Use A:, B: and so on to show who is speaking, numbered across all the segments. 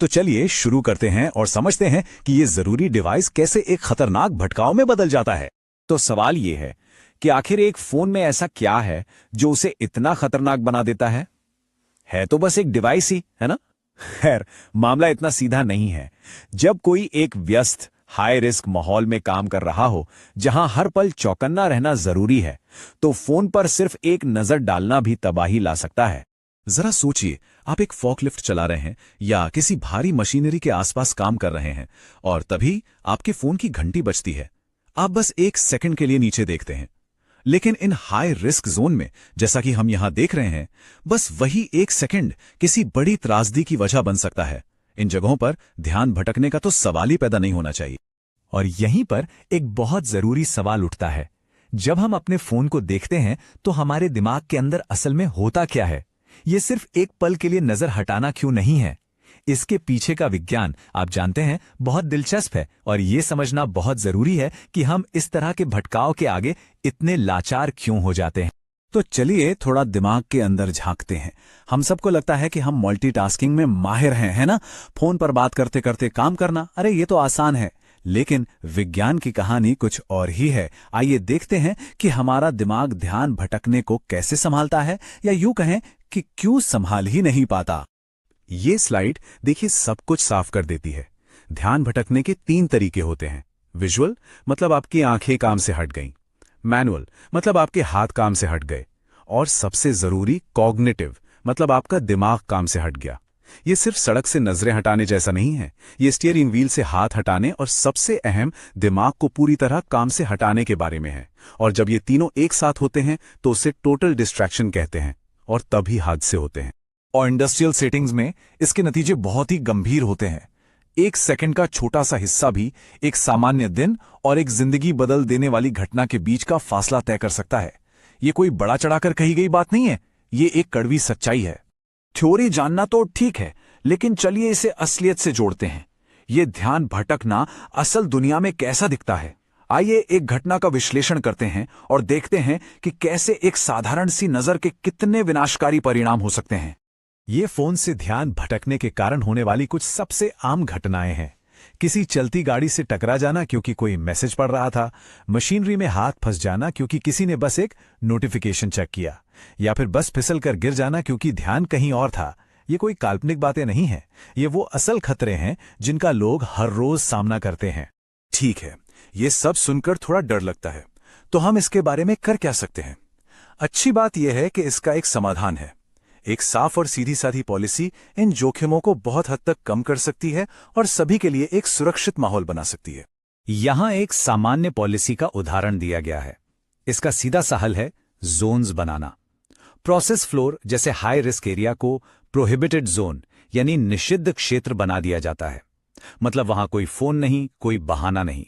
A: तो चलिए शुरू करते हैं और समझते हैं कि ये जरूरी डिवाइस कैसे एक खतरनाक भटकाव में बदल जाता है। तो सवाल ये है कि आखिर एक फोन में ऐसा क्या है जो उसे इतना खतरनाक बना देता है तो बस एक डिवाइस ही है ना। खैर, मामला इतना सीधा नहीं है। जब कोई एक व्यस्त हाई रिस्क माहौल में काम कर रहा हो, जहां हर पल चौकन्ना रहना जरूरी है, तो फोन पर सिर्फ एक नजर डालना भी तबाही ला सकता है। जरा सोचिए, आप एक फॉकलिफ्ट चला रहे हैं या किसी भारी मशीनरी के आसपास काम कर रहे हैं और तभी आपके फोन की घंटी बजती है। आप बस एक सेकंड के लिए नीचे देखते हैं, लेकिन इन हाई रिस्क जोन में, जैसा कि हम यहां देख रहे हैं, बस वही एक सेकंड किसी बड़ी त्रासदी की वजह बन सकता है। इन जगहों पर ध्यान भटकने का तो सवाल ही पैदा नहीं होना चाहिए। और यहीं पर एक बहुत जरूरी सवाल उठता है। जब हम अपने फोन को देखते हैं तो हमारे दिमाग के अंदर असल में होता क्या है? ये सिर्फ एक पल के लिए नजर हटाना क्यों नहीं है? इसके पीछे का विज्ञान आप जानते हैं बहुत दिलचस्प है, और ये समझना बहुत जरूरी है कि हम इस तरह के भटकाव के आगे इतने लाचार क्यों हो जाते हैं। तो चलिए थोड़ा दिमाग के अंदर झांकते हैं। हम सबको लगता है कि हम मल्टीटास्किंग में माहिर हैं, है ना? फोन पर बात करते करते काम करना, अरे ये तो आसान है। लेकिन विज्ञान की कहानी कुछ और ही है। आइए देखते हैं कि हमारा दिमाग ध्यान भटकने को कैसे संभालता है, या यूं कहें कि क्यों संभाल ही नहीं पाता। ये स्लाइड देखिए सब कुछ साफ कर देती है। ध्यान भटकने के 3 तरीके होते हैं। विजुअल मतलब आपकी आंखें काम से हट गईं, मैनुअल मतलब आपके हाथ काम से हट गए, और सबसे जरूरी कॉग्निटिव मतलब आपका दिमाग काम से हट गया। ये सिर्फ सड़क से नजरें हटाने जैसा नहीं है, ये स्टीयरिंग व्हील से हाथ हटाने और सबसे अहम दिमाग को पूरी तरह काम से हटाने के बारे में है। और जब ये तीनों एक साथ होते हैं तो उसे टोटल डिस्ट्रैक्शन कहते हैं, और तभी हादसे होते हैं। और इंडस्ट्रियल सेटिंग्स में इसके नतीजे बहुत ही गंभीर होते हैं। एक सेकंड का छोटा सा हिस्सा भी एक सामान्य दिन और एक जिंदगी बदल देने वाली घटना के बीच का फासला तय कर सकता है। ये कोई बड़ा चढ़ाकर कही गई बात नहीं है, ये एक कड़वी सच्चाई है। थ्योरी जानना तो ठीक है, लेकिन चलिए इसे असलियत से जोड़ते हैं। ये ध्यान भटकना असल दुनिया में कैसा दिखता है। आइए एक घटना का विश्लेषण करते हैं और देखते हैं कि कैसे एक साधारण सी नजर के कितने विनाशकारी परिणाम हो सकते हैं। ये फोन से ध्यान भटकने के कारण होने वाली कुछ सबसे आम घटनाएं हैं। किसी चलती गाड़ी से टकरा जाना क्योंकि कोई मैसेज पढ़ रहा था, मशीनरी में हाथ फंस जाना क्योंकि किसी ने बस एक नोटिफिकेशन चेक किया, या फिर बस फिसल कर गिर जाना क्योंकि ध्यान कहीं और था। ये कोई काल्पनिक बातें नहीं हैं, ये वो असल खतरे हैं जिनका लोग हर रोज सामना करते हैं। ठीक है, ये सब सुनकर थोड़ा डर लगता है, तो हम इसके बारे में कर क्या सकते हैं? अच्छी बात यह है कि इसका एक समाधान है। एक साफ और सीधी साधी पॉलिसी इन जोखिमों को बहुत हद तक कम कर सकती है और सभी के लिए एक सुरक्षित माहौल बना सकती है। यहां एक सामान्य पॉलिसी का उदाहरण दिया गया है। इसका सीधा सा हल है जोन्स बनाना। प्रोसेस फ्लोर जैसे हाई रिस्क एरिया को प्रोहिबिटेड जोन यानी निषिद्ध क्षेत्र बना दिया जाता है। मतलब वहां कोई फोन नहीं, कोई बहाना नहीं।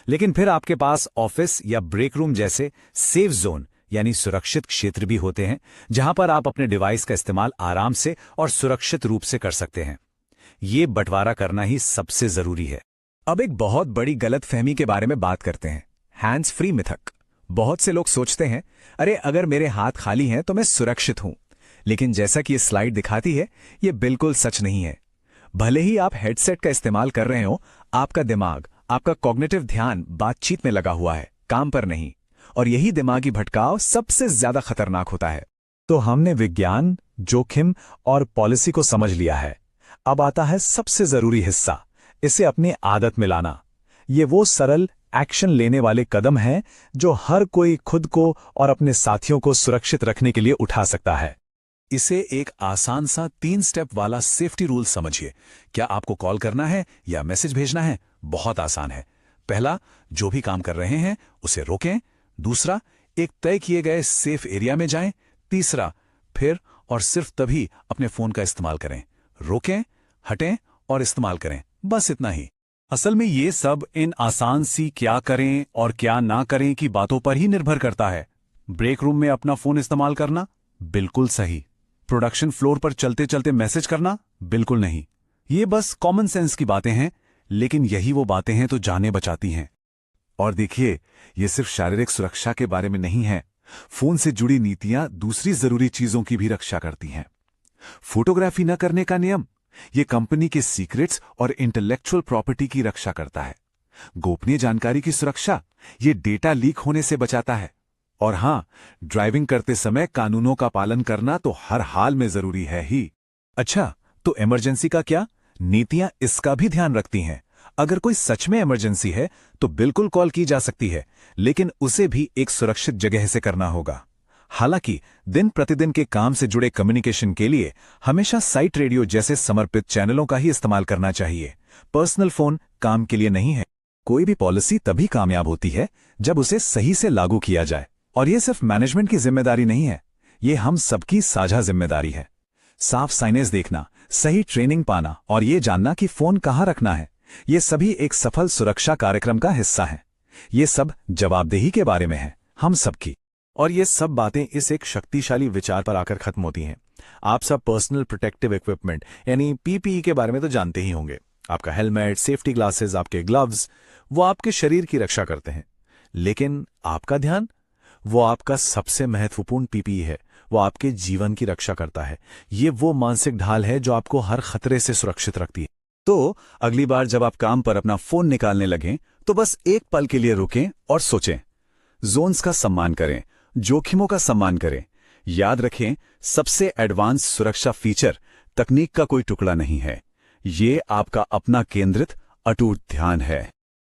A: लेकिन फिर आपके पास ऑफिस या ब्रेक रूम जैसे सेफ जोन यानी सुरक्षित क्षेत्र भी होते हैं, जहां पर आप अपने डिवाइस का इस्तेमाल आराम से और सुरक्षित रूप से कर सकते हैं। ये बंटवारा करना ही सबसे जरूरी है। अब एक बहुत बड़ी गलतफहमी के बारे में बात करते हैं, हैंड्स फ्री मिथक। बहुत से लोग सोचते हैं, अरे अगर मेरे हाथ खाली हैं तो मैं सुरक्षित हूं। लेकिन जैसा कि ये स्लाइड दिखाती है, ये बिल्कुल सच नहीं है। भले ही आप हेडसेट का इस्तेमाल कर रहे हो, आपका दिमाग, आपका कॉग्निटिव ध्यान बातचीत में लगा हुआ है, काम पर नहीं। और यही दिमागी भटकाव सबसे ज्यादा खतरनाक होता है। तो हमने विज्ञान, जोखिम और पॉलिसी को समझ लिया है। अब आता है सबसे जरूरी हिस्सा, इसे अपनी आदत में लाना। ये वो सरल एक्शन लेने वाले कदम हैं जो हर कोई खुद को और अपने साथियों को सुरक्षित रखने के लिए उठा सकता है। इसे एक आसान सा 3 स्टेप वाला सेफ्टी रूल समझिए। क्या आपको कॉल करना है या मैसेज भेजना है? बहुत आसान है। पहला, जो भी काम कर रहे हैं उसे रोकें। दूसरा, एक तय किए गए सेफ एरिया में जाएं। तीसरा, फिर और सिर्फ तभी अपने फोन का इस्तेमाल करें। रोकें, हटें और इस्तेमाल करें, बस इतना ही। असल में ये सब इन आसान सी क्या करें और क्या ना करें की बातों पर ही निर्भर करता है। ब्रेक रूम में अपना फोन इस्तेमाल करना? बिल्कुल सही। प्रोडक्शन फ्लोर पर चलते चलते मैसेज करना? बिल्कुल नहीं। ये बस कॉमन सेंस की बातें हैं, लेकिन यही वो बातें हैं तो जानें बचाती हैं। और देखिए, ये सिर्फ शारीरिक सुरक्षा के बारे में नहीं है। फोन से जुड़ी नीतियां दूसरी जरूरी चीजों की भी रक्षा करती हैं। फोटोग्राफी न करने का नियम, ये कंपनी के सीक्रेट्स और इंटेलेक्चुअल प्रॉपर्टी की रक्षा करता है। गोपनीय जानकारी की सुरक्षा ये डेटा लीक होने से बचाता है। और हां, ड्राइविंग करते समय कानूनों का पालन करना तो हर हाल में जरूरी है ही। अच्छा, तो इमरजेंसी का क्या? नीतियां इसका भी ध्यान रखती हैं। अगर कोई सच में इमरजेंसी है तो बिल्कुल कॉल की जा सकती है, लेकिन उसे भी एक सुरक्षित जगह से करना होगा। हालांकि दिन प्रतिदिन के काम से जुड़े कम्युनिकेशन के लिए हमेशा साइट रेडियो जैसे समर्पित चैनलों का ही इस्तेमाल करना चाहिए। पर्सनल फोन काम के लिए नहीं है। कोई भी पॉलिसी तभी कामयाब होती है जब उसे सही से लागू किया जाए, और यह सिर्फ मैनेजमेंट की जिम्मेदारी नहीं है, ये हम सबकी साझा जिम्मेदारी है। साफ साइनेज देखना, सही ट्रेनिंग पाना और ये जानना कि फोन कहां रखना है, ये सभी एक सफल सुरक्षा कार्यक्रम का हिस्सा हैं। ये सब जवाबदेही के बारे में है, हम सबकी। और ये सब बातें इस एक शक्तिशाली विचार पर आकर खत्म होती हैं। आप सब पर्सनल प्रोटेक्टिव इक्विपमेंट यानी पीपीई के बारे में तो जानते ही होंगे। आपका हेलमेट, सेफ्टी ग्लासेस, आपके ग्लव्स, वो आपके शरीर की रक्षा करते हैं। लेकिन आपका ध्यान, वो आपका सबसे महत्वपूर्ण पीपीई है। वो आपके जीवन की रक्षा करता है। ये वो मानसिक ढाल है जो आपको हर खतरे से सुरक्षित रखती है। तो अगली बार जब आप काम पर अपना फोन निकालने लगें तो बस एक पल के लिए रुकें और सोचें। जोन्स का सम्मान करें, जोखिमों का सम्मान करें। याद रखें, सबसे एडवांस सुरक्षा फीचर तकनीक का कोई टुकड़ा नहीं है, ये आपका अपना केंद्रित अटूट ध्यान है।